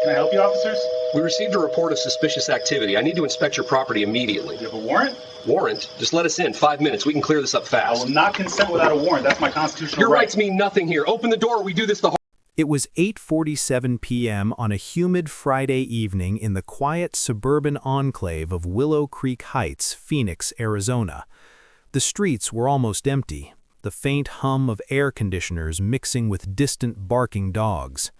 Can I help you, officers? We received a report of suspicious activity. I need to inspect your property immediately. You have a warrant? Warrant? Just let us in. 5 minutes. We can clear this up I fast. will not consent without a warrant. That's my constitutional Your right. rights mean nothing here. Open the door. We do this the hard. It was 8:47 p.m. on a humid Friday evening in the quiet suburban enclave of Willow Creek Heights, Phoenix, Arizona. The streets were almost empty, the faint hum of air conditioners mixing with distant barking dogs.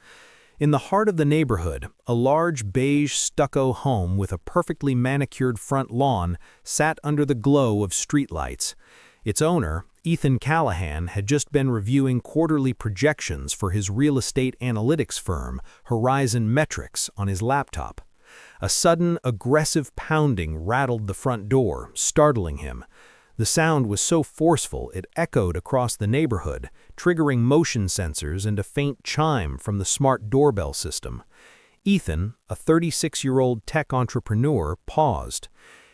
In the heart of the neighborhood, a large beige stucco home with a perfectly manicured front lawn sat under the glow of streetlights. Its owner, Ethan Callahan, had just been reviewing quarterly projections for his real estate analytics firm, Horizon Metrics, on his laptop. A sudden, aggressive pounding rattled the front door, startling him. The sound was so forceful it echoed across the neighborhood, triggering motion sensors and a faint chime from the smart doorbell system. Ethan, a 36-year-old tech entrepreneur, paused.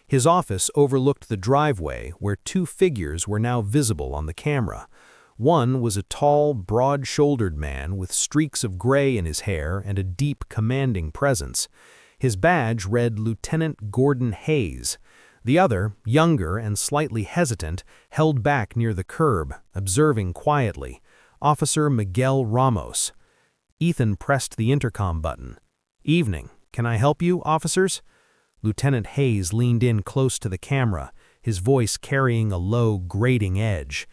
His office overlooked the driveway where two figures were now visible on the camera. One was a tall, broad-shouldered man with streaks of gray in his hair and a deep, commanding presence. His badge read Lieutenant Gordon Hayes. The other, younger and slightly hesitant, held back near the curb, observing quietly. Officer Miguel Ramos. Ethan pressed the intercom button. "Evening. Can I help you, officers?" Lieutenant Hayes leaned in close to the camera, his voice carrying a low, grating edge.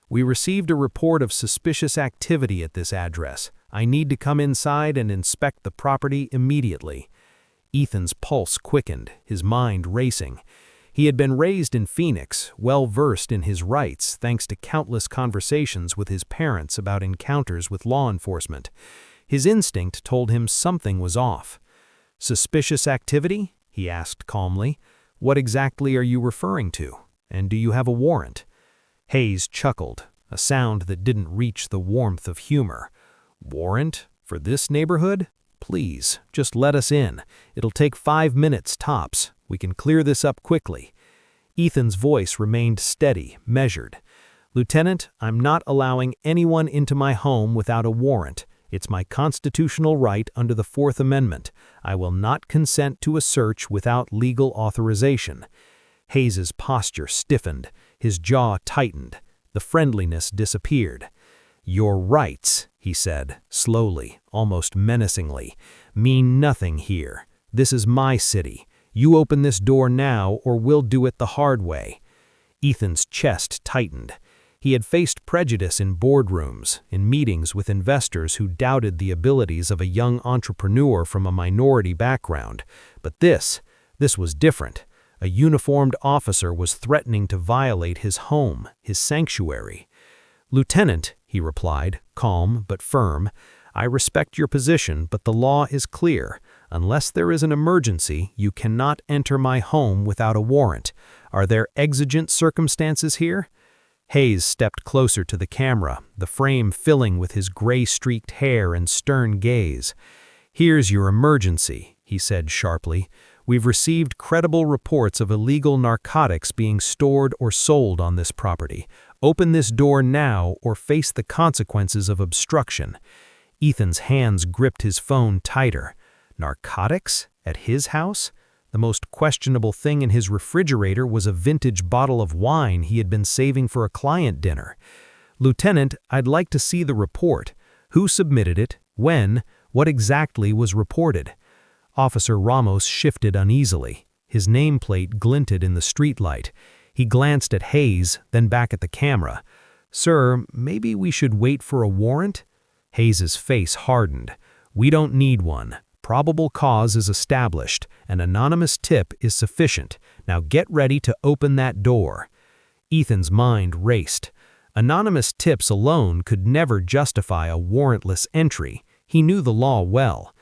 "We received a report of suspicious activity at this address. I need to come inside and inspect the property immediately." Ethan's pulse quickened, his mind racing. He had been raised in Phoenix, well-versed in his rights thanks to countless conversations with his parents about encounters with law enforcement. His instinct told him something was off. "Suspicious activity?" he asked calmly. "What exactly are you referring to? And do you have a warrant?" Hayes chuckled, a sound that didn't reach the warmth of humor. "Warrant? For this neighborhood? Please, just let us in. It'll take 5 minutes tops. We can clear this up quickly." Ethan's voice remained steady, measured. "Lieutenant, I'm not allowing anyone into my home without a warrant. It's my constitutional right under the Fourth Amendment. I will not consent to a search without legal authorization." Hayes's posture stiffened, his jaw tightened. The friendliness disappeared. "Your rights," he said, slowly, almost menacingly, "mean nothing here. This is my city. You open this door now or we'll do it the hard way." Ethan's chest tightened. He had faced prejudice in boardrooms, in meetings with investors who doubted the abilities of a young entrepreneur from a minority background. But this was different. A uniformed officer was threatening to violate his home, his sanctuary. "Lieutenant," he replied, calm but firm, "I respect your position, but the law is clear. Unless there is an emergency, you cannot enter my home without a warrant. Are there exigent circumstances here?" Hayes stepped closer to the camera, the frame filling with his gray-streaked hair and stern gaze. "Here's your emergency," he said sharply. "We've received credible reports of illegal narcotics being stored or sold on this property. Open this door now or face the consequences of obstruction." Ethan's hands gripped his phone tighter. Narcotics? At his house? The most questionable thing in his refrigerator was a vintage bottle of wine he had been saving for a client dinner. "Lieutenant, I'd like to see the report. Who submitted it? When? What exactly was reported?" Officer Ramos shifted uneasily. His nameplate glinted in the streetlight. He glanced at Hayes, then back at the camera. "Sir, maybe we should wait for a warrant?" Hayes's face hardened. "We don't need one. Probable cause is established. An anonymous tip is sufficient. Now get ready to open that door." Ethan's mind raced. Anonymous tips alone could never justify a warrantless entry. He knew the law well.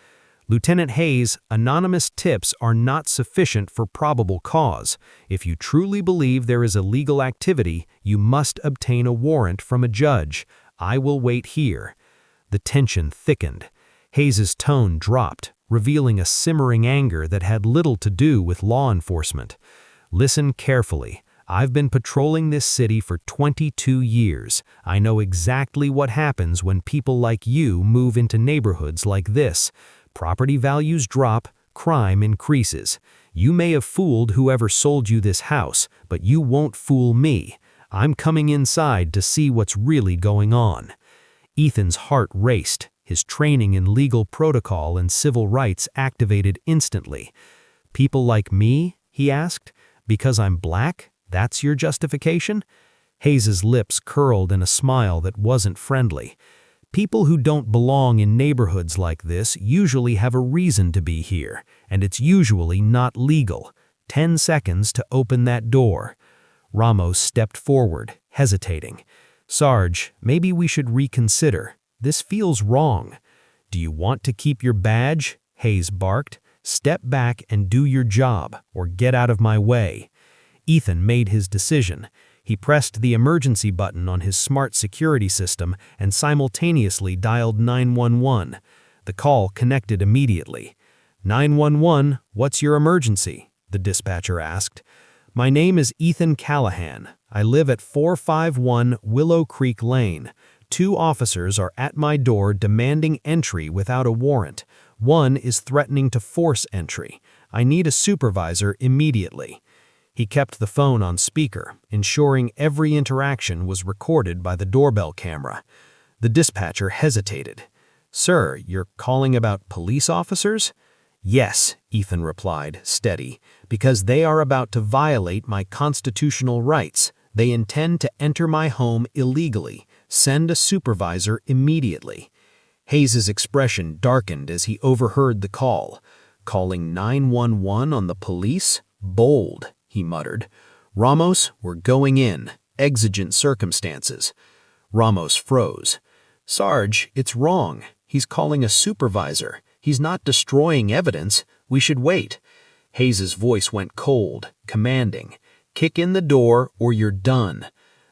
"Lieutenant Hayes, anonymous tips are not sufficient for probable cause. If you truly believe there is illegal activity, you must obtain a warrant from a judge. I will wait here." The tension thickened. Hayes's tone dropped, revealing a simmering anger that had little to do with law enforcement. "Listen carefully. I've been patrolling this city for 22 years. I know exactly what happens when people like you move into neighborhoods like this. Property values drop, crime increases. You may have fooled whoever sold you this house, but you won't fool me. I'm coming inside to see what's really going on." Ethan's heart raced, his training in legal protocol and civil rights activated instantly. "People like me?" he asked. "Because I'm black? That's your justification?" Hayes's lips curled in a smile that wasn't friendly. "People who don't belong in neighborhoods like this usually have a reason to be here, and it's usually not legal. 10 seconds to open that door." Ramos stepped forward, hesitating. "Sarge, maybe we should reconsider. This feels wrong." "Do you want to keep your badge?" Hayes barked. "Step back and do your job, or get out of my way." Ethan made his decision. He pressed the emergency button on his smart security system and simultaneously dialed 911. The call connected immediately. "911, what's your emergency?" the dispatcher asked. "My name is Ethan Callahan. I live at 451 Willow Creek Lane. 2 officers are at my door demanding entry without a warrant. One is threatening to force entry. I need a supervisor immediately." He kept the phone on speaker, ensuring every interaction was recorded by the doorbell camera. The dispatcher hesitated. "Sir, you're calling about police officers?" "Yes," Ethan replied, steady, "because they are about to violate my constitutional rights. They intend to enter my home illegally. Send a supervisor immediately." Hayes's expression darkened as he overheard the call. "Calling 911 on the police? Bold," he muttered. "Ramos, we're going in. Exigent circumstances." Ramos froze. "Sarge, it's wrong. He's calling a supervisor. He's not destroying evidence. We should wait." Hayes's voice went cold, commanding. "Kick in the door or you're done."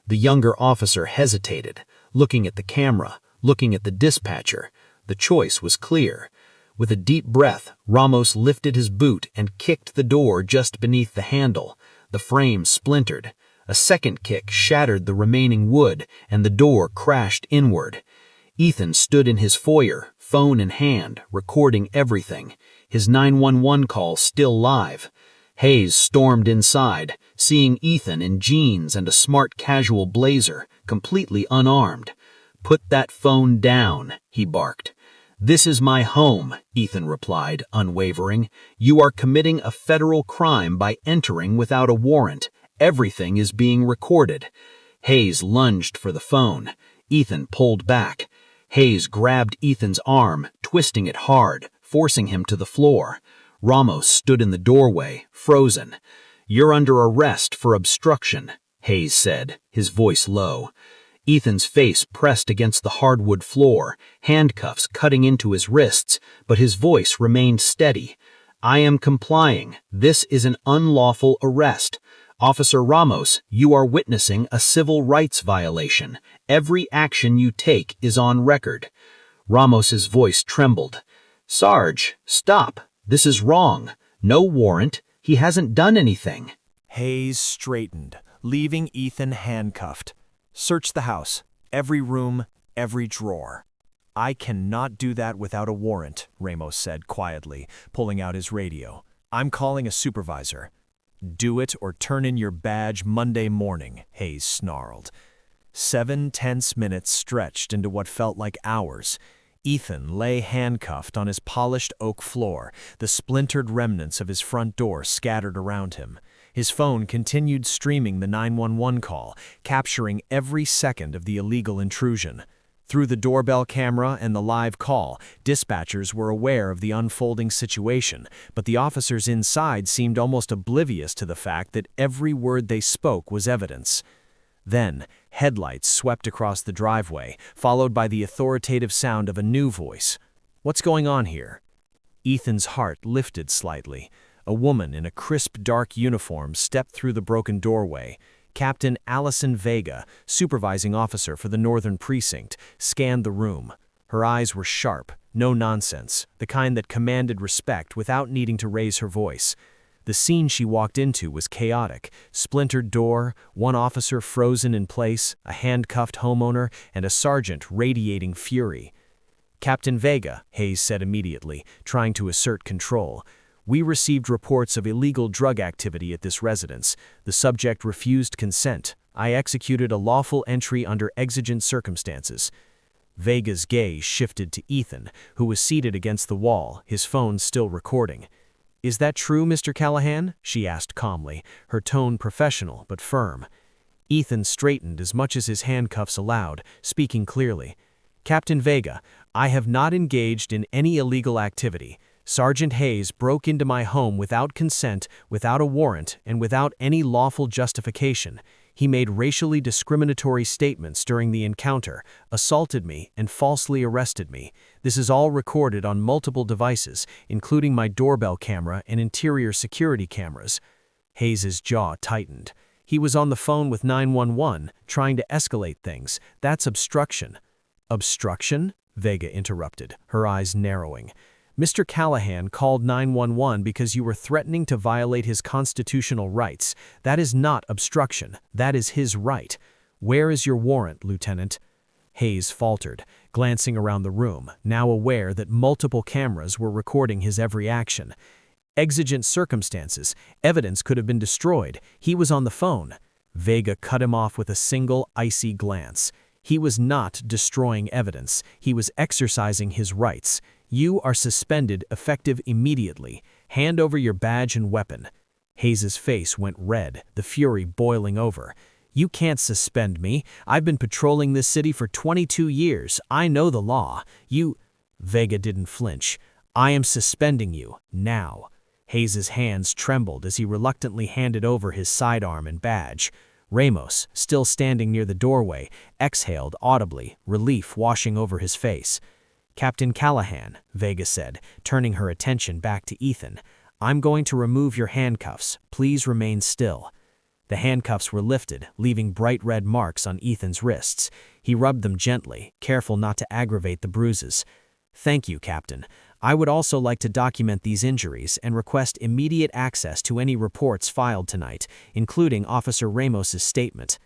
The younger officer hesitated, looking at the camera, looking at the dispatcher. The choice was clear. With a deep breath, Ramos lifted his boot and kicked the door just beneath the handle. The frame splintered. A second kick shattered the remaining wood, and the door crashed inward. Ethan stood in his foyer, phone in hand, recording everything, his 911 call still live. Hayes stormed inside, seeing Ethan in jeans and a smart casual blazer, completely unarmed. "Put that phone down," he barked. "This is my home," Ethan replied, unwavering. "You are committing a federal crime by entering without a warrant. Everything is being recorded." Hayes lunged for the phone. Ethan pulled back. Hayes grabbed Ethan's arm, twisting it hard, forcing him to the floor. Ramos stood in the doorway, frozen. "You're under arrest for obstruction," Hayes said, his voice low. Ethan's face pressed against the hardwood floor, handcuffs cutting into his wrists, but his voice remained steady. "I am complying. This is an unlawful arrest. Officer Ramos, you are witnessing a civil rights violation. Every action you take is on record." Ramos's voice trembled. "Sarge, stop. This is wrong. No warrant. He hasn't done anything." Hayes straightened, leaving Ethan handcuffed. "Search the house. Every room, every drawer." "I cannot do that without a warrant," Ramos said quietly, pulling out his radio. "I'm calling a supervisor." "Do it or turn in your badge Monday morning," Hayes snarled. 7 tense minutes stretched into what felt like hours. Ethan lay handcuffed on his polished oak floor, the splintered remnants of his front door scattered around him. His phone continued streaming the 911 call, capturing every second of the illegal intrusion. Through the doorbell camera and the live call, dispatchers were aware of the unfolding situation, but the officers inside seemed almost oblivious to the fact that every word they spoke was evidence. Then, headlights swept across the driveway, followed by the authoritative sound of a new voice. "What's going on here?" Ethan's heart lifted slightly. A woman in a crisp dark uniform stepped through the broken doorway. Captain Allison Vega, supervising officer for the Northern Precinct, scanned the room. Her eyes were sharp, no nonsense, the kind that commanded respect without needing to raise her voice. The scene she walked into was chaotic. Splintered door, one officer frozen in place, a handcuffed homeowner, and a sergeant radiating fury. Captain Vega, Hayes said immediately, trying to assert control. We received reports of illegal drug activity at this residence. The subject refused consent. I executed a lawful entry under exigent circumstances. Vega's gaze shifted to Ethan, who was seated against the wall, his phone still recording. Is that true, Mr. Callahan? She asked calmly, her tone professional but firm. Ethan straightened as much as his handcuffs allowed, speaking clearly. Captain Vega, I have not engaged in any illegal activity. Sergeant Hayes broke into my home without consent, without a warrant, and without any lawful justification. He made racially discriminatory statements during the encounter, assaulted me, and falsely arrested me. This is all recorded on multiple devices, including my doorbell camera and interior security cameras. Hayes's jaw tightened. He was on the phone with 911, trying to escalate things. That's obstruction. Obstruction? Vega interrupted, her eyes narrowing. Mr. Callahan called 911 because you were threatening to violate his constitutional rights. That is not obstruction. That is his right. Where is your warrant, Lieutenant? Hayes faltered, glancing around the room, now aware that multiple cameras were recording his every action. Exigent circumstances. Evidence could have been destroyed. He was on the phone. Vega cut him off with a single, icy glance. He was not destroying evidence. He was exercising his rights. You are suspended, effective immediately. Hand over your badge and weapon. Hayes's face went red, the fury boiling over. You can't suspend me. I've been patrolling this city for 22 years. I know the law. Vega didn't flinch. I am suspending you, now. Hayes's hands trembled as he reluctantly handed over his sidearm and badge. Ramos, still standing near the doorway, exhaled audibly, relief washing over his face. Captain Callahan, Vega said, turning her attention back to Ethan, I'm going to remove your handcuffs. Please remain still. The handcuffs were lifted, leaving bright red marks on Ethan's wrists. He rubbed them gently, careful not to aggravate the bruises. Thank you, Captain. I would also like to document these injuries and request immediate access to any reports filed tonight, including Officer Ramos's statement.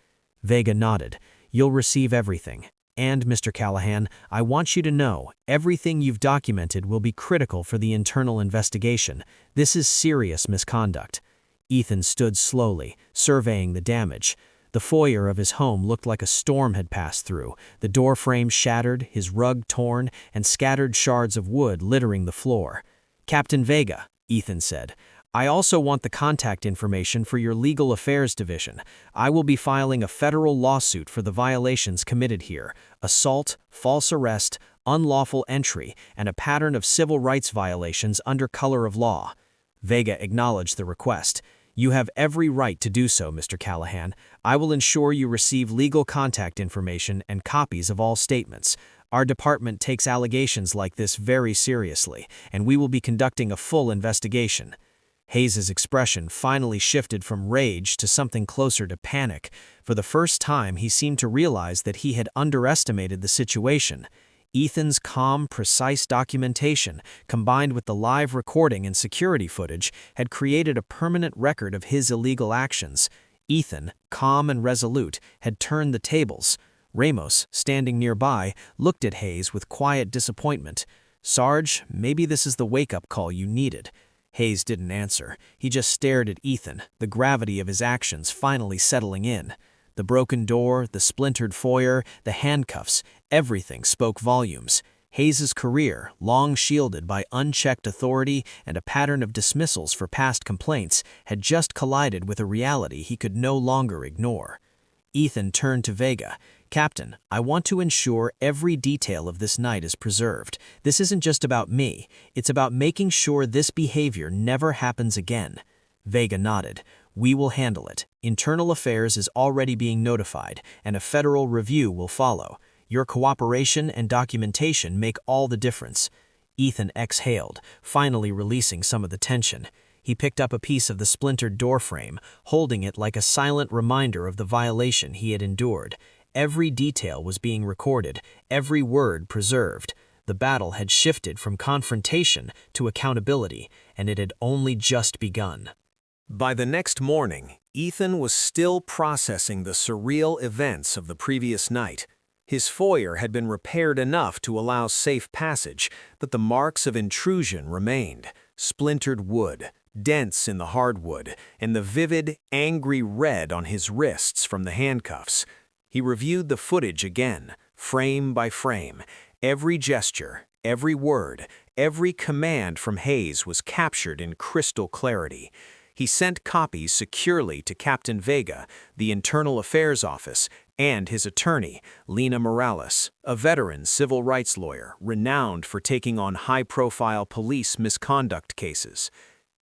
Vega nodded. You'll receive everything. And, Mr. Callahan, I want you to know, everything you've documented will be critical for the internal investigation. This is serious misconduct. Ethan stood slowly, surveying the damage. The foyer of his home looked like a storm had passed through, the door frame shattered, his rug torn, and scattered shards of wood littering the floor. Captain Vega, Ethan said, I also want the contact information for your Legal Affairs Division. I will be filing a federal lawsuit for the violations committed here: assault, false arrest, unlawful entry, and a pattern of civil rights violations under color of law. Vega acknowledged the request. You have every right to do so, Mr. Callahan. I will ensure you receive legal contact information and copies of all statements. Our department takes allegations like this very seriously, and we will be conducting a full investigation. Hayes's expression finally shifted from rage to something closer to panic. For the first time, he seemed to realize that he had underestimated the situation. Ethan's calm, precise documentation, combined with the live recording and security footage, had created a permanent record of his illegal actions. Ethan, calm and resolute, had turned the tables. Ramos, standing nearby, looked at Hayes with quiet disappointment. Sarge, maybe this is the wake-up call you needed. Hayes didn't answer. He just stared at Ethan, the gravity of his actions finally settling in. The broken door, the splintered foyer, the handcuffs, everything spoke volumes. Hayes's career, long shielded by unchecked authority and a pattern of dismissals for past complaints, had just collided with a reality he could no longer ignore. Ethan turned to Vega. Captain, I want to ensure every detail of this night is preserved. This isn't just about me. It's about making sure this behavior never happens again. Vega nodded. We will handle it. Internal Affairs is already being notified, and a federal review will follow. Your cooperation and documentation make all the difference. Ethan exhaled, finally releasing some of the tension. He picked up a piece of the splintered door frame, holding it like a silent reminder of the violation he had endured. Every detail was being recorded, every word preserved. The battle had shifted from confrontation to accountability, and it had only just begun. By the next morning, Ethan was still processing the surreal events of the previous night. His foyer had been repaired enough to allow safe passage, but the marks of intrusion remained: splintered wood, dents in the hardwood, and the vivid, angry red on his wrists from the handcuffs. He reviewed the footage again, frame by frame. Every gesture, every word, every command from Hayes was captured in crystal clarity. He sent copies securely to Captain Vega, the Internal Affairs Office, and his attorney, Lena Morales, a veteran civil rights lawyer renowned for taking on high-profile police misconduct cases.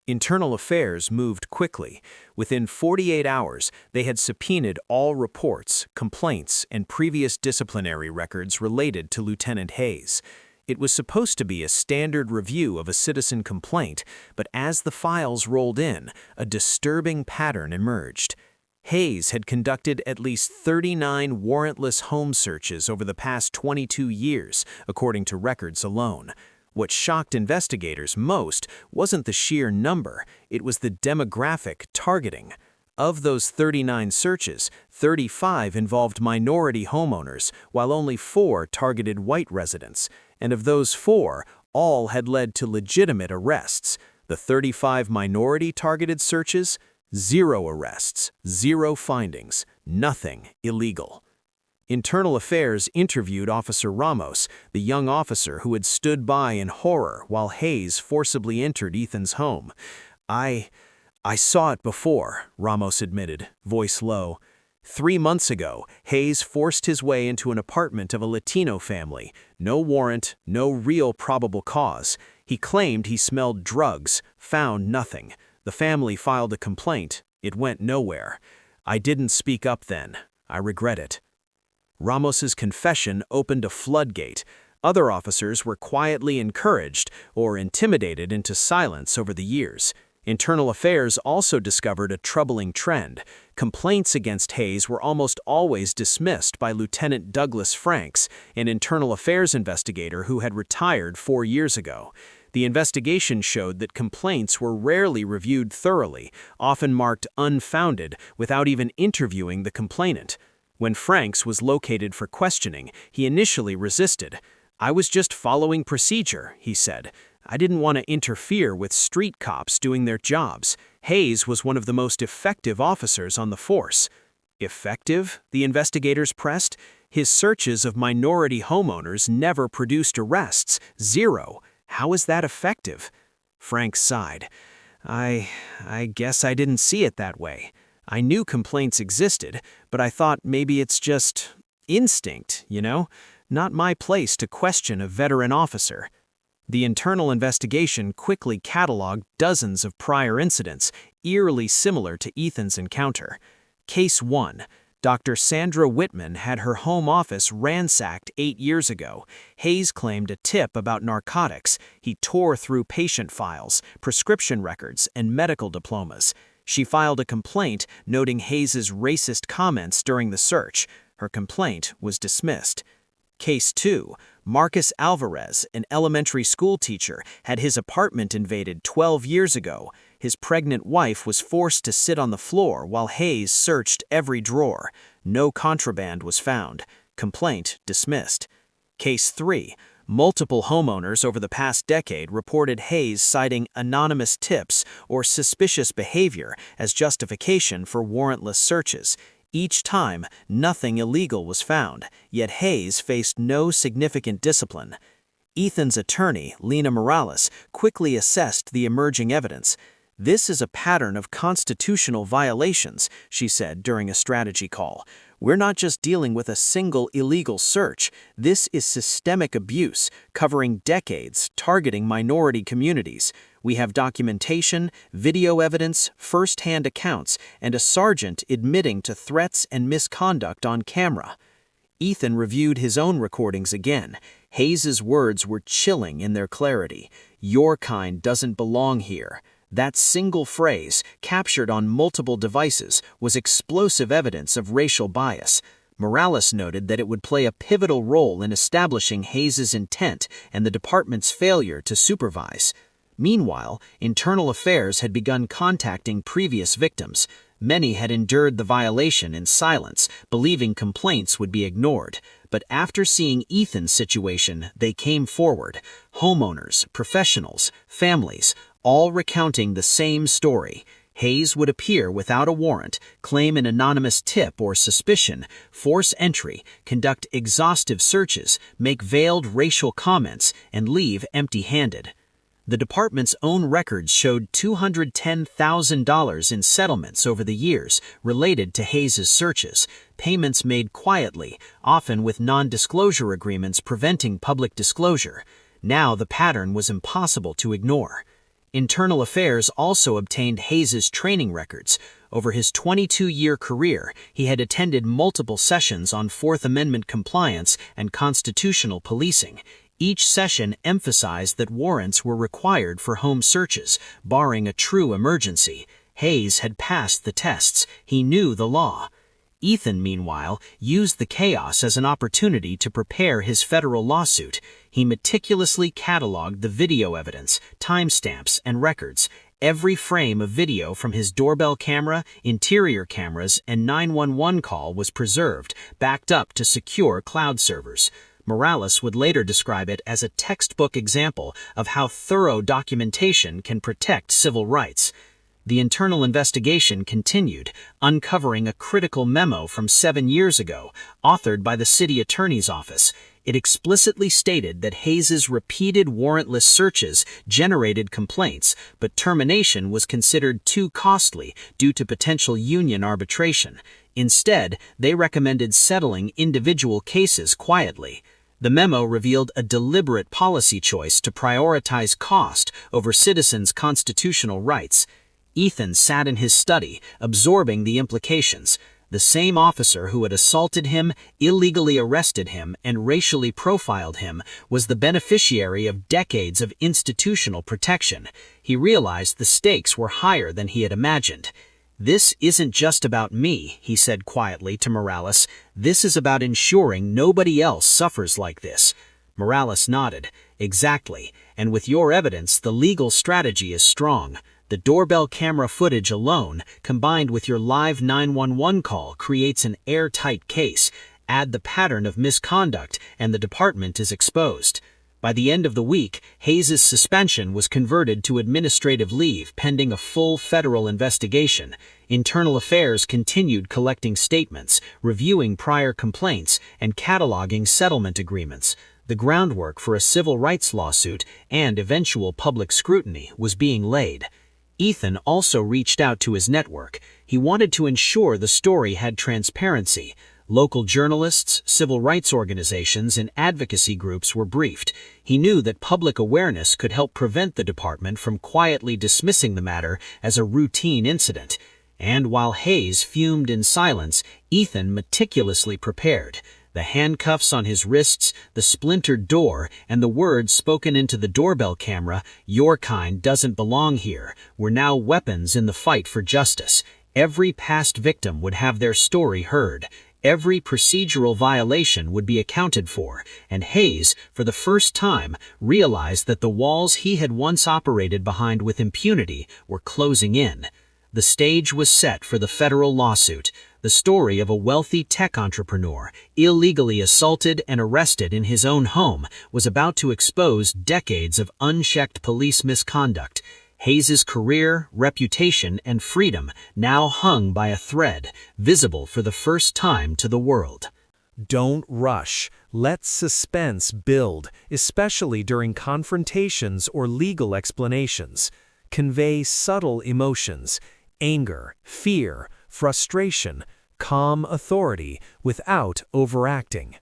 Internal Affairs moved quickly. Within 48 hours, they had subpoenaed all reports, complaints, and previous disciplinary records related to Lieutenant Hayes. It was supposed to be a standard review of a citizen complaint, but as the files rolled in, a disturbing pattern emerged. Hayes had conducted at least 39 warrantless home searches over the past 22 years, according to records alone. What shocked investigators most wasn't the sheer number, it was the demographic targeting. Of those 39 searches, 35 involved minority homeowners, while only 4 targeted white residents. And of those 4, all had led to legitimate arrests. The 35 minority-targeted searches, 0 arrests, 0 findings, nothing illegal. Internal Affairs interviewed Officer Ramos, the young officer who had stood by in horror while Hayes forcibly entered Ethan's home. I saw it before, Ramos admitted, voice low. 3 months ago, Hayes forced his way into an apartment of a Latino family. No warrant, no real probable cause. He claimed he smelled drugs, found nothing. The family filed a complaint. It went nowhere. I didn't speak up then. I regret it. Ramos's confession opened a floodgate. Other officers were quietly encouraged or intimidated into silence over the years. Internal Affairs also discovered a troubling trend. Complaints against Hayes were almost always dismissed by Lieutenant Douglas Franks, an Internal Affairs investigator who had retired 4 years ago. The investigation showed that complaints were rarely reviewed thoroughly, often marked unfounded, without even interviewing the complainant. When Franks was located for questioning, he initially resisted. "I was just following procedure," he said. "I didn't want to interfere with street cops doing their jobs." Hayes was one of the most effective officers on the force. Effective? The investigators pressed. His searches of minority homeowners never produced arrests. 0. How is that effective? Frank sighed. I guess I didn't see it that way. I knew complaints existed, but I thought maybe it's just instinct, you know? Not my place to question a veteran officer. The internal investigation quickly cataloged dozens of prior incidents, eerily similar to Ethan's encounter. Case 1. Dr. Sandra Whitman had her home office ransacked 8 years ago. Hayes claimed a tip about narcotics. He tore through patient files, prescription records, and medical diplomas. She filed a complaint noting Hayes's racist comments during the search. Her complaint was dismissed. Case 2. Marcus Alvarez, an elementary school teacher, had his apartment invaded 12 years ago. His pregnant wife was forced to sit on the floor while Hayes searched every drawer. No contraband was found. Complaint dismissed. Case 3. Multiple homeowners over the past decade reported Hayes citing anonymous tips or suspicious behavior as justification for warrantless searches. Each time, nothing illegal was found, yet Hayes faced no significant discipline. Ethan's attorney, Lena Morales, quickly assessed the emerging evidence. "This is a pattern of constitutional violations," she said during a strategy call. "We're not just dealing with a single illegal search. This is systemic abuse, covering decades, targeting minority communities. We have documentation, video evidence, first-hand accounts, and a sergeant admitting to threats and misconduct on camera." Ethan reviewed his own recordings again. Hayes's words were chilling in their clarity. "Your kind doesn't belong here." That single phrase, captured on multiple devices, was explosive evidence of racial bias. Morales noted that it would play a pivotal role in establishing Hayes's intent and the department's failure to supervise. Meanwhile, Internal Affairs had begun contacting previous victims. Many had endured the violation in silence, believing complaints would be ignored. But after seeing Ethan's situation, they came forward. Homeowners, professionals, families, all recounting the same story. Hayes would appear without a warrant, claim an anonymous tip or suspicion, force entry, conduct exhaustive searches, make veiled racial comments, and leave empty-handed. The department's own records showed $210,000 in settlements over the years related to Hayes's searches, payments made quietly, often with non-disclosure agreements preventing public disclosure. Now the pattern was impossible to ignore. Internal Affairs also obtained Hayes's training records. Over his 22-year career, he had attended multiple sessions on Fourth Amendment compliance and constitutional policing. Each session emphasized that warrants were required for home searches, barring a true emergency. Hayes had passed the tests. He knew the law. Ethan, meanwhile, used the chaos as an opportunity to prepare his federal lawsuit. He meticulously cataloged the video evidence, timestamps, and records. Every frame of video from his doorbell camera, interior cameras, and 911 call was preserved, backed up to secure cloud servers. Morales would later describe it as a textbook example of how thorough documentation can protect civil rights. The internal investigation continued, uncovering a critical memo from 7 years ago, authored by the city attorney's office. It explicitly stated that Hayes's repeated warrantless searches generated complaints, but termination was considered too costly due to potential union arbitration. Instead, they recommended settling individual cases quietly. The memo revealed a deliberate policy choice to prioritize cost over citizens' constitutional rights. Ethan sat in his study, absorbing the implications. The same officer who had assaulted him, illegally arrested him, and racially profiled him was the beneficiary of decades of institutional protection. He realized the stakes were higher than he had imagined. "This isn't just about me," he said quietly to Morales. "This is about ensuring nobody else suffers like this." Morales nodded. "Exactly. And with your evidence, the legal strategy is strong. The doorbell camera footage alone, combined with your live 911 call, creates an airtight case. Add the pattern of misconduct, and the department is exposed." By the end of the week, Hayes's suspension was converted to administrative leave pending a full federal investigation. Internal Affairs continued collecting statements, reviewing prior complaints, and cataloging settlement agreements. The groundwork for a civil rights lawsuit and eventual public scrutiny was being laid. Ethan also reached out to his network. He wanted to ensure the story had transparency. Local journalists, civil rights organizations, and advocacy groups were briefed. He knew that public awareness could help prevent the department from quietly dismissing the matter as a routine incident. And while Hayes fumed in silence, Ethan meticulously prepared. The handcuffs on his wrists, the splintered door, and the words spoken into the doorbell camera, "Your kind doesn't belong here," were now weapons in the fight for justice. Every past victim would have their story heard. Every procedural violation would be accounted for, and Hayes, for the first time, realized that the walls he had once operated behind with impunity were closing in. The stage was set for the federal lawsuit. The story of a wealthy tech entrepreneur, illegally assaulted and arrested in his own home, was about to expose decades of unchecked police misconduct. Hayes's career, reputation, and freedom now hung by a thread, visible for the first time to the world. Don't rush. Let suspense build, especially during confrontations or legal explanations. Convey subtle emotions, anger, fear, frustration, calm authority without overacting.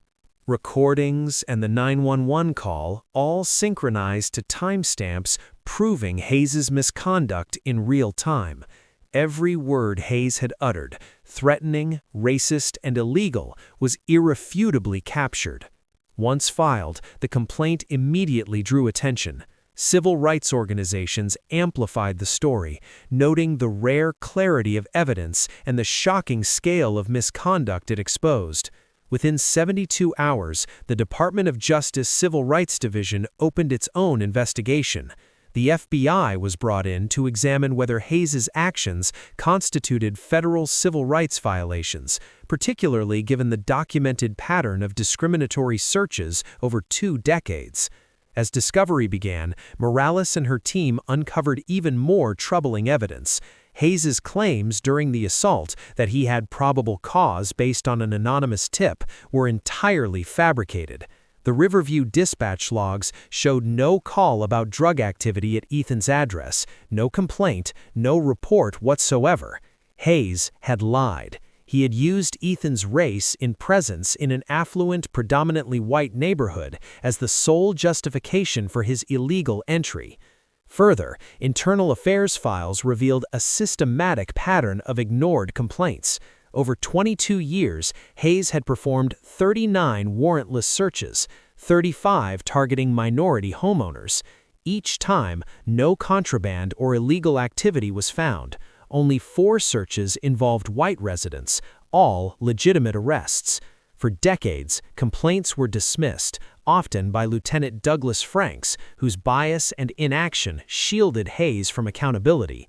Recordings and the 911 call all synchronized to timestamps proving Hayes's misconduct in real time. Every word Hayes had uttered, threatening, racist, and illegal, was irrefutably captured. Once filed, the complaint immediately drew attention. Civil rights organizations amplified the story, noting the rare clarity of evidence and the shocking scale of misconduct it exposed. Within 72 hours, the Department of Justice Civil Rights Division opened its own investigation. The FBI was brought in to examine whether Hayes's actions constituted federal civil rights violations, particularly given the documented pattern of discriminatory searches over 2 decades. As discovery began, Morales and her team uncovered even more troubling evidence. Hayes's claims during the assault that he had probable cause based on an anonymous tip were entirely fabricated. The Riverview dispatch logs showed no call about drug activity at Ethan's address, no complaint, no report whatsoever. Hayes had lied. He had used Ethan's race in presence in an affluent, predominantly white neighborhood as the sole justification for his illegal entry. Further, internal affairs files revealed a systematic pattern of ignored complaints. Over 22 years, Hayes had performed 39 warrantless searches, 35 targeting minority homeowners. Each time, no contraband or illegal activity was found. Only 4 searches involved white residents, all legitimate arrests. For decades, complaints were dismissed, often by Lieutenant Douglas Franks, whose bias and inaction shielded Hayes from accountability.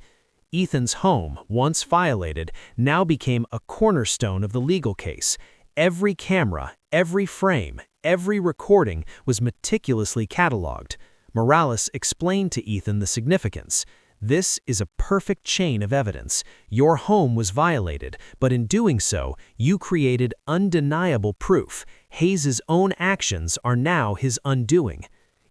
Ethan's home, once violated, now became a cornerstone of the legal case. Every camera, every frame, every recording was meticulously cataloged. Morales explained to Ethan the significance. This is a perfect chain of evidence. Your home was violated, but in doing so, you created undeniable proof. Hayes's own actions are now his undoing.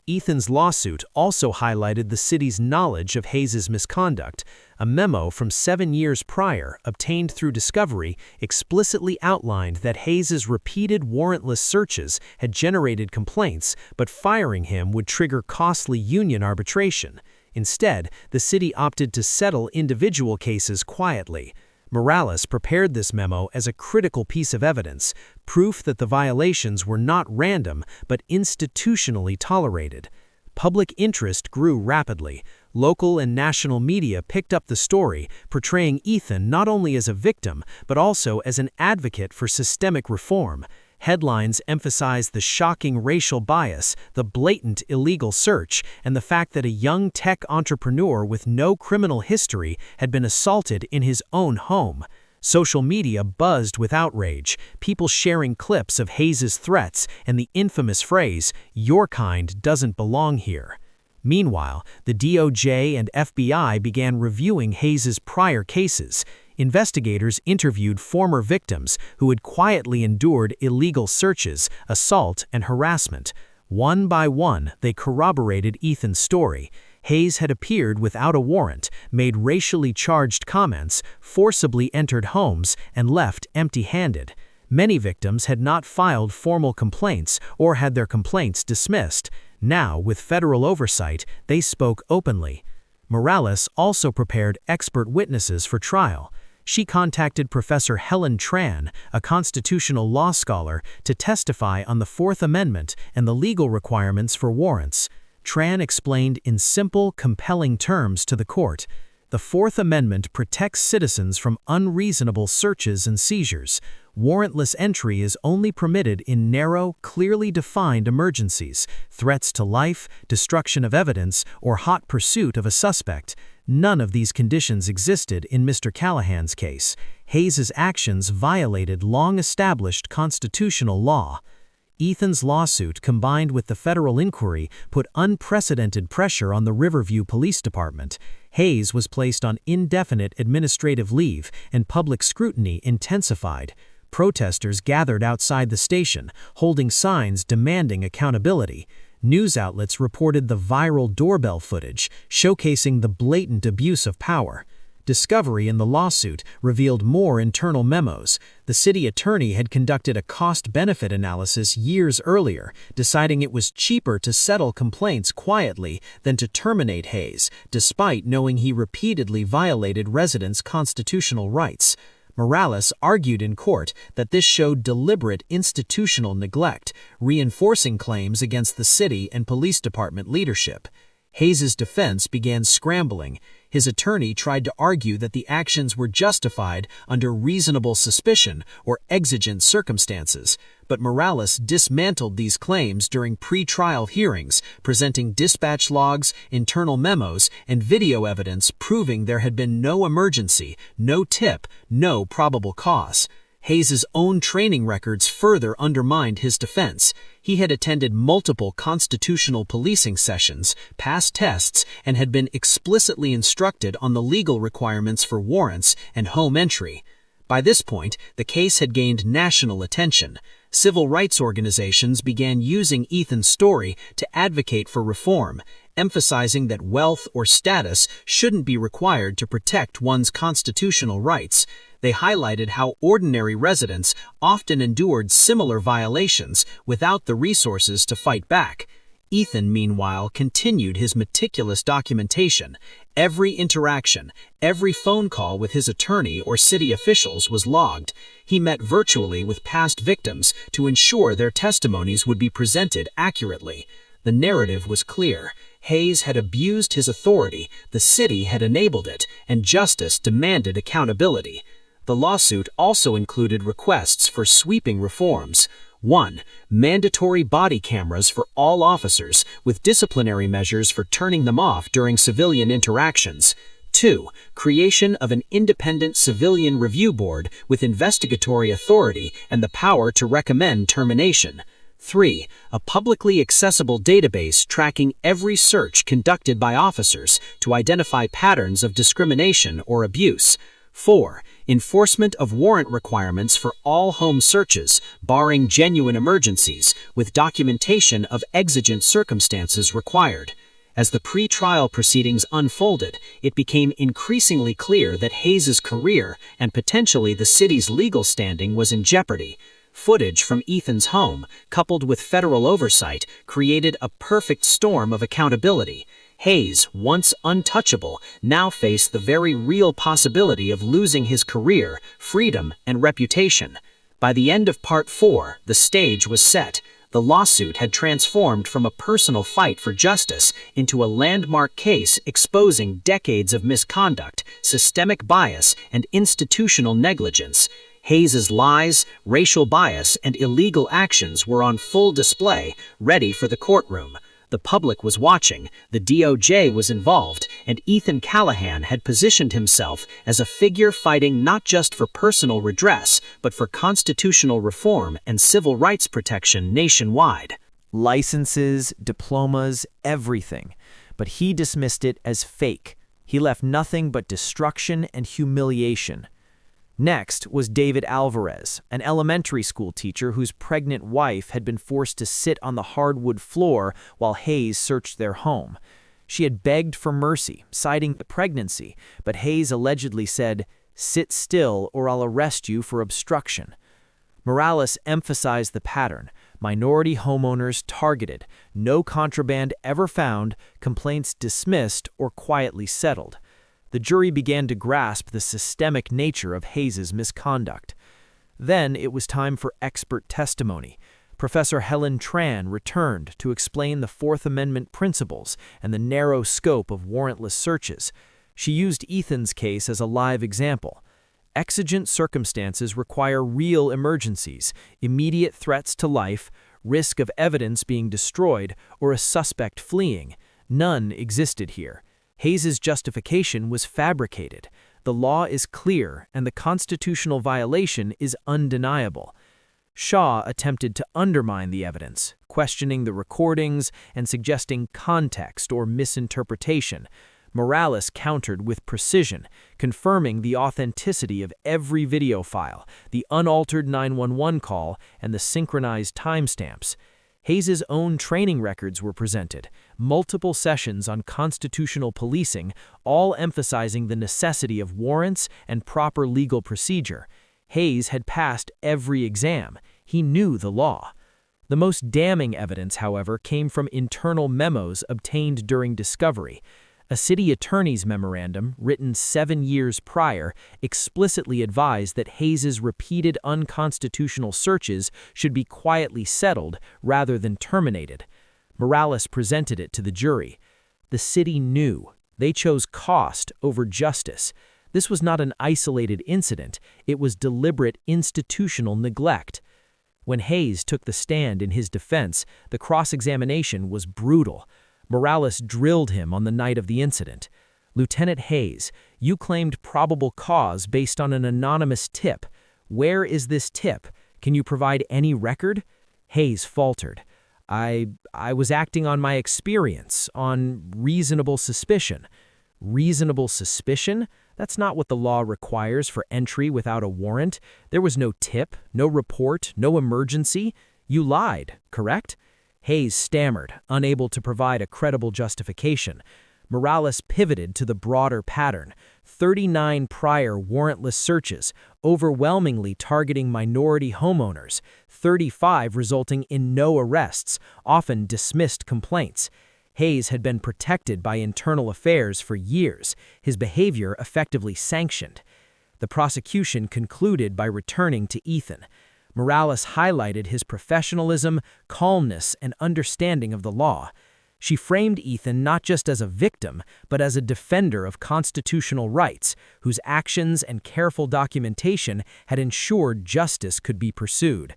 Ethan's lawsuit also highlighted the city's knowledge of Hayes's misconduct. A memo from 7 years prior, obtained through discovery, explicitly outlined that Hayes's repeated warrantless searches had generated complaints, but firing him would trigger costly union arbitration. Instead, the city opted to settle individual cases quietly. Morales prepared this memo as a critical piece of evidence, proof that the violations were not random but institutionally tolerated. Public interest grew rapidly. Local and national media picked up the story, portraying Ethan not only as a victim but also as an advocate for systemic reform. Headlines emphasized the shocking racial bias, the blatant illegal search, and the fact that a young tech entrepreneur with no criminal history had been assaulted in his own home. Social media buzzed with outrage, people sharing clips of Hayes's threats and the infamous phrase, "Your kind doesn't belong here." Meanwhile, the DOJ and FBI began reviewing Hayes's prior cases. Investigators interviewed former victims who had quietly endured illegal searches, assault, and harassment. One by one, they corroborated Ethan's story. Hayes had appeared without a warrant, made racially charged comments, forcibly entered homes, and left empty-handed. Many victims had not filed formal complaints or had their complaints dismissed. Now, with federal oversight, they spoke openly. Morales also prepared expert witnesses for trial. She contacted Professor Helen Tran, a constitutional law scholar, to testify on the Fourth Amendment and the legal requirements for warrants. Tran explained in simple, compelling terms to the court. The Fourth Amendment protects citizens from unreasonable searches and seizures. Warrantless entry is only permitted in narrow, clearly defined emergencies, threats to life, destruction of evidence, or hot pursuit of a suspect. None of these conditions existed in Mr. Callahan's case. Hayes's actions violated long-established constitutional law. Ethan's lawsuit, combined with the federal inquiry, put unprecedented pressure on the Riverview Police Department. Hayes was placed on indefinite administrative leave, and public scrutiny intensified. Protesters gathered outside the station, holding signs demanding accountability. News outlets reported the viral doorbell footage, showcasing the blatant abuse of power. Discovery in the lawsuit revealed more internal memos. The city attorney had conducted a cost-benefit analysis years earlier, deciding it was cheaper to settle complaints quietly than to terminate Hayes, despite knowing he repeatedly violated residents' constitutional rights. Morales argued in court that this showed deliberate institutional neglect, reinforcing claims against the city and police department leadership. Hayes's defense began scrambling. His attorney tried to argue that the actions were justified under reasonable suspicion or exigent circumstances, but Morales dismantled these claims during pre-trial hearings, presenting dispatch logs, internal memos, and video evidence proving there had been no emergency, no tip, no probable cause. Hayes's own training records further undermined his defense. He had attended multiple constitutional policing sessions, passed tests, and had been explicitly instructed on the legal requirements for warrants and home entry. By this point, the case had gained national attention. Civil rights organizations began using Ethan's story to advocate for reform, emphasizing that wealth or status shouldn't be required to protect one's constitutional rights. They highlighted how ordinary residents often endured similar violations without the resources to fight back. Ethan, meanwhile, continued his meticulous documentation. Every interaction, every phone call with his attorney or city officials was logged. He met virtually with past victims to ensure their testimonies would be presented accurately. The narrative was clear. Hayes had abused his authority, the city had enabled it, and justice demanded accountability. The lawsuit also included requests for sweeping reforms. 1. Mandatory body cameras for all officers, with disciplinary measures for turning them off during civilian interactions. 2. Creation of an independent civilian review board with investigatory authority and the power to recommend termination. 3. A publicly accessible database tracking every search conducted by officers to identify patterns of discrimination or abuse. 4. Enforcement of warrant requirements for all home searches, barring genuine emergencies, with documentation of exigent circumstances required. As the pre-trial proceedings unfolded, it became increasingly clear that Hayes's career and potentially the city's legal standing was in jeopardy. Footage from Ethan's home, coupled with federal oversight, created a perfect storm of accountability. Hayes, once untouchable, now faced the very real possibility of losing his career, freedom, and reputation. By the end of Part 4, the stage was set. The lawsuit had transformed from a personal fight for justice into a landmark case exposing decades of misconduct, systemic bias, and institutional negligence. Hayes's lies, racial bias, and illegal actions were on full display, ready for the courtroom. The public was watching, the DOJ was involved, and Ethan Callahan had positioned himself as a figure fighting not just for personal redress, but for constitutional reform and civil rights protection nationwide. Licenses, diplomas, everything. But he dismissed it as fake. He left nothing but destruction and humiliation. Next was David Alvarez, an elementary school teacher whose pregnant wife had been forced to sit on the hardwood floor while Hayes searched their home. She had begged for mercy, citing the pregnancy, but Hayes allegedly said, "Sit still or I'll arrest you for obstruction." Morales emphasized the pattern: minority homeowners targeted, no contraband ever found, complaints dismissed or quietly settled. The jury began to grasp the systemic nature of Hayes's misconduct. Then it was time for expert testimony. Professor Helen Tran returned to explain the Fourth Amendment principles and the narrow scope of warrantless searches. She used Ethan's case as a live example. Exigent circumstances require real emergencies, immediate threats to life, risk of evidence being destroyed, or a suspect fleeing. None existed here. Hayes's justification was fabricated. The law is clear, and the constitutional violation is undeniable. Shaw attempted to undermine the evidence, questioning the recordings and suggesting context or misinterpretation. Morales countered with precision, confirming the authenticity of every video file, the unaltered 911 call, and the synchronized timestamps. Hayes's own training records were presented, multiple sessions on constitutional policing, all emphasizing the necessity of warrants and proper legal procedure. Hayes had passed every exam. He knew the law. The most damning evidence, however, came from internal memos obtained during discovery. A city attorney's memorandum, written 7 years prior, explicitly advised that Hayes's repeated unconstitutional searches should be quietly settled rather than terminated. Morales presented it to the jury. The city knew. They chose cost over justice. This was not an isolated incident. It was deliberate institutional neglect. When Hayes took the stand in his defense, the cross-examination was brutal. Morales drilled him on the night of the incident. "Lieutenant Hayes, you claimed probable cause based on an anonymous tip. Where is this tip? Can you provide any record?" Hayes faltered. I was acting on my experience, on reasonable suspicion." Reasonable suspicion? That's not what the law requires for entry without a warrant. There was no tip, no report, no emergency. You lied, correct? Hayes stammered, unable to provide a credible justification. Morales pivoted to the broader pattern: 39 prior warrantless searches, overwhelmingly targeting minority homeowners, 35 resulting in no arrests, often dismissed complaints. Hayes had been protected by internal affairs for years, his behavior effectively sanctioned. The prosecution concluded by returning to Ethan. Morales highlighted his professionalism, calmness, and understanding of the law. She framed Ethan not just as a victim, but as a defender of constitutional rights, whose actions and careful documentation had ensured justice could be pursued.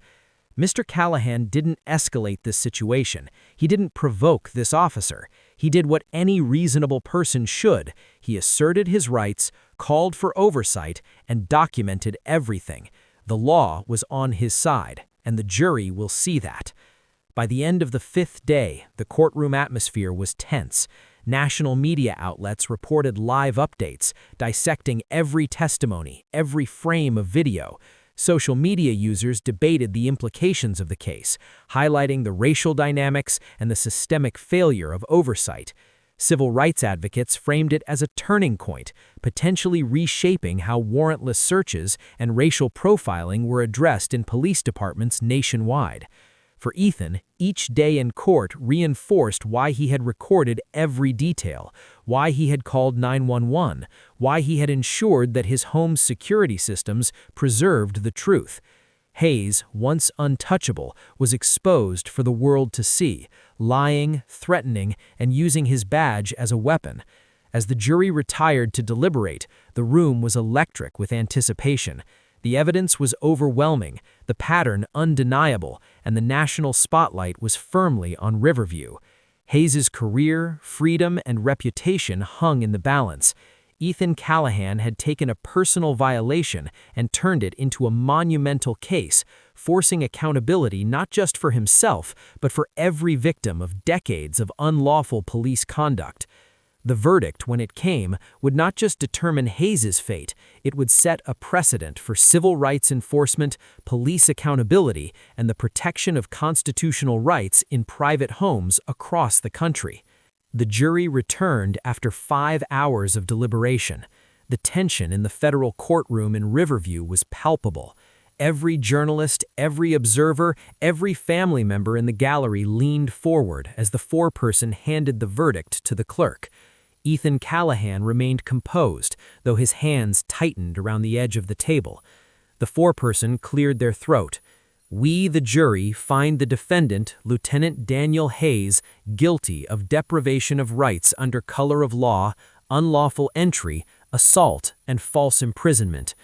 Mr. Callahan didn't escalate this situation. He didn't provoke this officer. He did what any reasonable person should. He asserted his rights, called for oversight, and documented everything. The law was on his side, and the jury will see that. By the end of the 5th day, the courtroom atmosphere was tense. National media outlets reported live updates, dissecting every testimony, every frame of video. Social media users debated the implications of the case, highlighting the racial dynamics and the systemic failure of oversight. Civil rights advocates framed it as a turning point, potentially reshaping how warrantless searches and racial profiling were addressed in police departments nationwide. For Ethan, each day in court reinforced why he had recorded every detail, why he had called 911, why he had ensured that his home's security systems preserved the truth. Hayes, once untouchable, was exposed for the world to see, lying, threatening, and using his badge as a weapon. As the jury retired to deliberate, the room was electric with anticipation. The evidence was overwhelming, the pattern undeniable, and the national spotlight was firmly on Riverview. Hayes's career, freedom, and reputation hung in the balance. Ethan Callahan had taken a personal violation and turned it into a monumental case, forcing accountability not just for himself, but for every victim of decades of unlawful police conduct. The verdict, when it came, would not just determine Hayes's fate, it would set a precedent for civil rights enforcement, police accountability, and the protection of constitutional rights in private homes across the country. The jury returned after 5 hours of deliberation. The tension in the federal courtroom in Riverview was palpable. Every journalist, every observer, every family member in the gallery leaned forward as the foreperson handed the verdict to the clerk. Ethan Callahan remained composed, though his hands tightened around the edge of the table. The foreperson cleared their throat. "We, the jury, find the defendant, Lieutenant Daniel Hayes, guilty of deprivation of rights under color of law, unlawful entry, assault, and false imprisonment."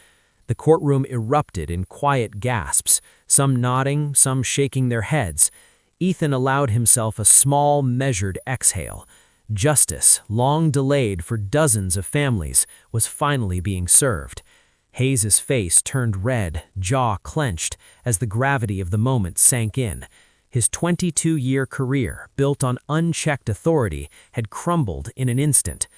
The courtroom erupted in quiet gasps, some nodding, some shaking their heads. Ethan allowed himself a small, measured exhale. Justice, long delayed for dozens of families, was finally being served. Hayes's face turned red, jaw clenched, as the gravity of the moment sank in. His 22-year career, built on unchecked authority, had crumbled in an instant.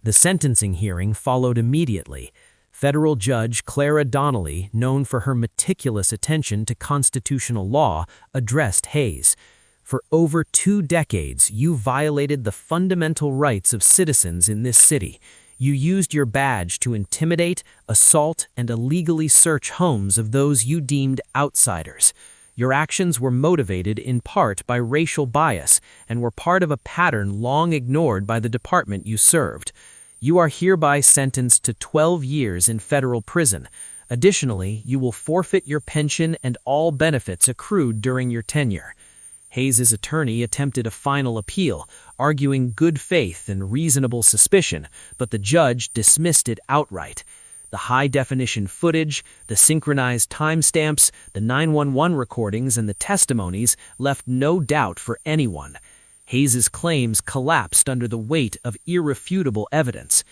The sentencing hearing followed immediately. Federal Judge Clara Donnelly, known for her meticulous attention to constitutional law, addressed Hayes. "For over 2 decades, you violated the fundamental rights of citizens in this city. You used your badge to intimidate, assault, and illegally search homes of those you deemed outsiders. Your actions were motivated in part by racial bias and were part of a pattern long ignored by the department you served. You are hereby sentenced to 12 years in federal prison. Additionally, you will forfeit your pension and all benefits accrued during your tenure." Hayes's attorney attempted a final appeal, arguing good faith and reasonable suspicion, but the judge dismissed it outright. The high-definition footage, the synchronized timestamps, the 911 recordings, and the testimonies left no doubt for anyone. Hayes's claims collapsed under the weight of irrefutable evidence.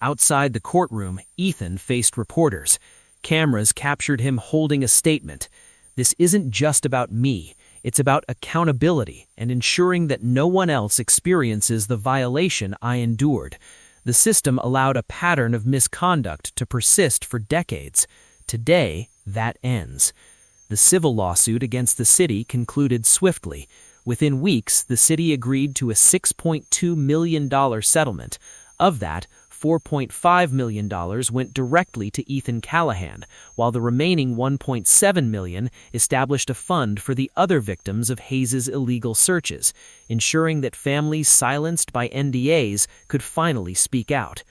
Outside the courtroom, Ethan faced reporters. Cameras captured him holding a statement. "This isn't just about me. It's about accountability and ensuring that no one else experiences the violation I endured." The system allowed a pattern of misconduct to persist for decades. Today, that ends. The civil lawsuit against the city concluded swiftly. Within weeks, the city agreed to a $6.2 million settlement. Of that, $4.5 million went directly to Ethan Callahan, while the remaining $1.7 million established a fund for the other victims of Hayes's illegal searches, ensuring that families silenced by NDAs could finally speak out.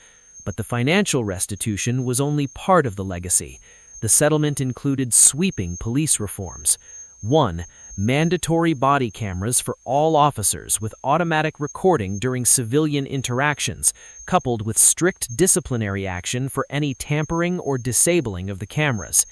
But the financial restitution was only part of the legacy. The settlement included sweeping police reforms. 1. Mandatory body cameras for all officers with automatic recording during civilian interactions, coupled with strict disciplinary action for any tampering or disabling of the cameras.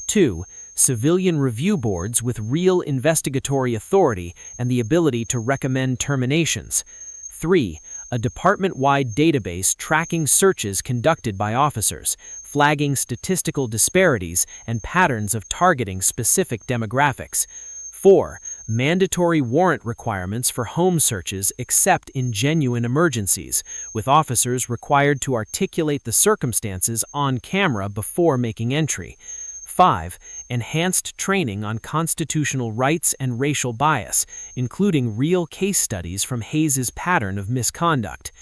2. Civilian review boards with real investigatory authority and the ability to recommend terminations. 3. A department-wide database tracking searches conducted by officers, flagging statistical disparities and patterns of targeting specific demographics. 4. Mandatory warrant requirements for home searches except in genuine emergencies, with officers required to articulate the circumstances on camera before making entry. 5. Enhanced training on constitutional rights and racial bias, including real case studies from Hayes's pattern of misconduct.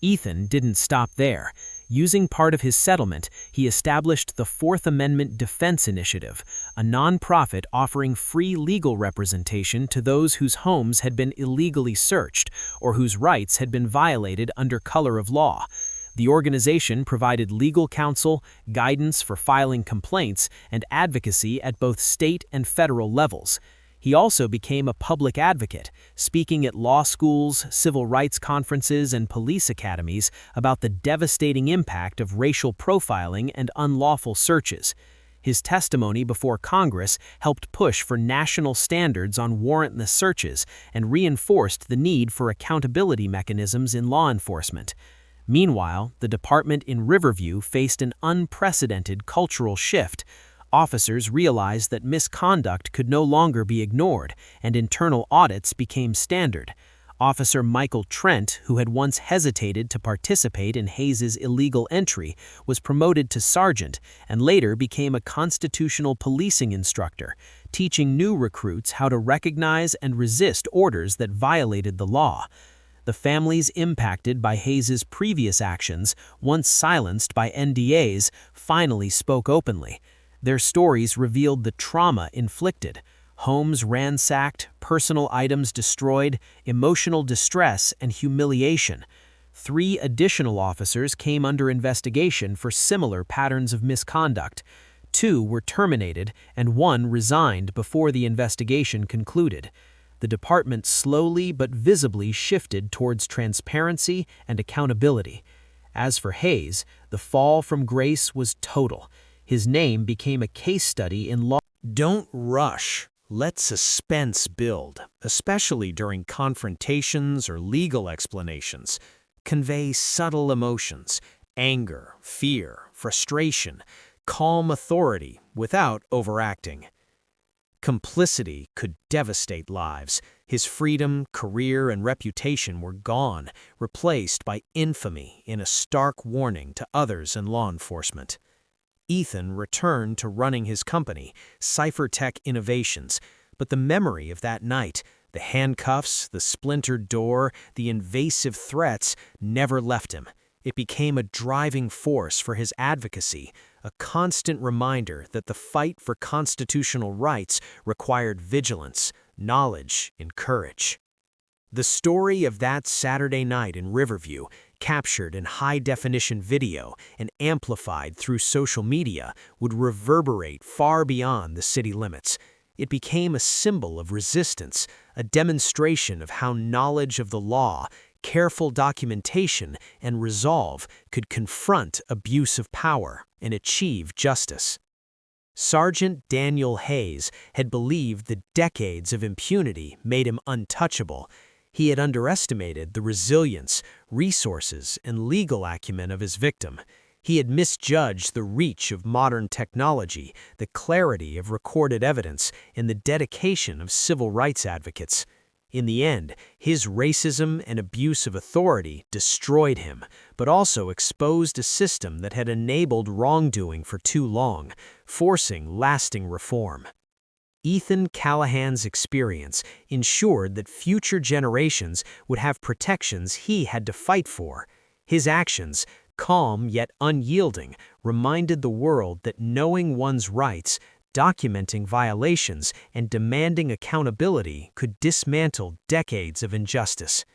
Ethan didn't stop there. Using part of his settlement, he established the Fourth Amendment Defense Initiative, a nonprofit offering free legal representation to those whose homes had been illegally searched or whose rights had been violated under color of law. The organization provided legal counsel, guidance for filing complaints, and advocacy at both state and federal levels. He also became a public advocate, speaking at law schools, civil rights conferences, and police academies about the devastating impact of racial profiling and unlawful searches. His testimony before Congress helped push for national standards on warrantless searches and reinforced the need for accountability mechanisms in law enforcement. Meanwhile, the department in Riverview faced an unprecedented cultural shift. Officers realized that misconduct could no longer be ignored, and internal audits became standard. Officer Michael Trent, who had once hesitated to participate in Hayes's illegal entry, was promoted to sergeant and later became a constitutional policing instructor, teaching new recruits how to recognize and resist orders that violated the law. The families impacted by Hayes's previous actions, once silenced by NDAs, finally spoke openly. Their stories revealed the trauma inflicted: homes ransacked, personal items destroyed, emotional distress, and humiliation. 3 additional officers came under investigation for similar patterns of misconduct. 2 were terminated, and 1 resigned before the investigation concluded. The department slowly but visibly shifted towards transparency and accountability. As for Hayes, the fall from grace was total. His name became a case study in law. Don't rush. Let suspense build, especially during confrontations or legal explanations. Convey subtle emotions: anger, fear, frustration. Calm authority without overacting. Complicity could devastate lives. His freedom, career, and reputation were gone, replaced by infamy in a stark warning to others in law enforcement. Ethan returned to running his company, Cyphertech Innovations, but the memory of that night, the handcuffs, the splintered door, the invasive threats, never left him. It became a driving force for his advocacy, a constant reminder that the fight for constitutional rights required vigilance, knowledge, and courage. The story of that Saturday night in Riverview, captured in high-definition video and amplified through social media, would reverberate far beyond the city limits. It became a symbol of resistance, a demonstration of how knowledge of the law, careful documentation, and resolve could confront abuse of power and achieve justice. Sergeant Daniel Hayes had believed that decades of impunity made him untouchable. He had underestimated the resilience, resources, and legal acumen of his victim. He had misjudged the reach of modern technology, the clarity of recorded evidence, and the dedication of civil rights advocates. In the end, his racism and abuse of authority destroyed him, but also exposed a system that had enabled wrongdoing for too long, forcing lasting reform. Ethan Callahan's experience ensured that future generations would have protections he had to fight for. His actions, calm yet unyielding, reminded the world that knowing one's rights, documenting violations, and demanding accountability could dismantle decades of injustice.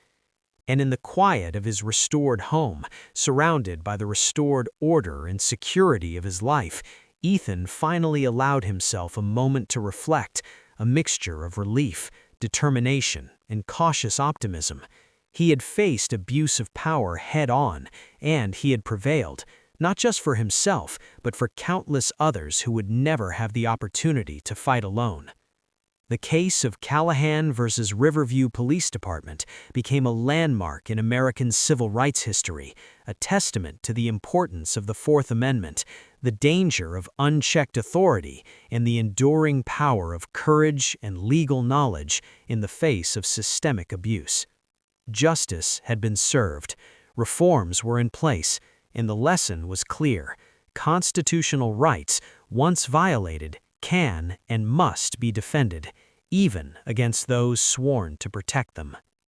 And in the quiet of his restored home, surrounded by the restored order and security of his life, Ethan finally allowed himself a moment to reflect, a mixture of relief, determination, and cautious optimism. He had faced abuse of power head-on, and he had prevailed, not just for himself, but for countless others who would never have the opportunity to fight alone. The case of Callahan versus Riverview Police Department became a landmark in American civil rights history, a testament to the importance of the Fourth Amendment, the danger of unchecked authority, and the enduring power of courage and legal knowledge in the face of systemic abuse. Justice had been served, reforms were in place, and the lesson was clear: constitutional rights, once violated, can and must be defended, even against those sworn to protect them.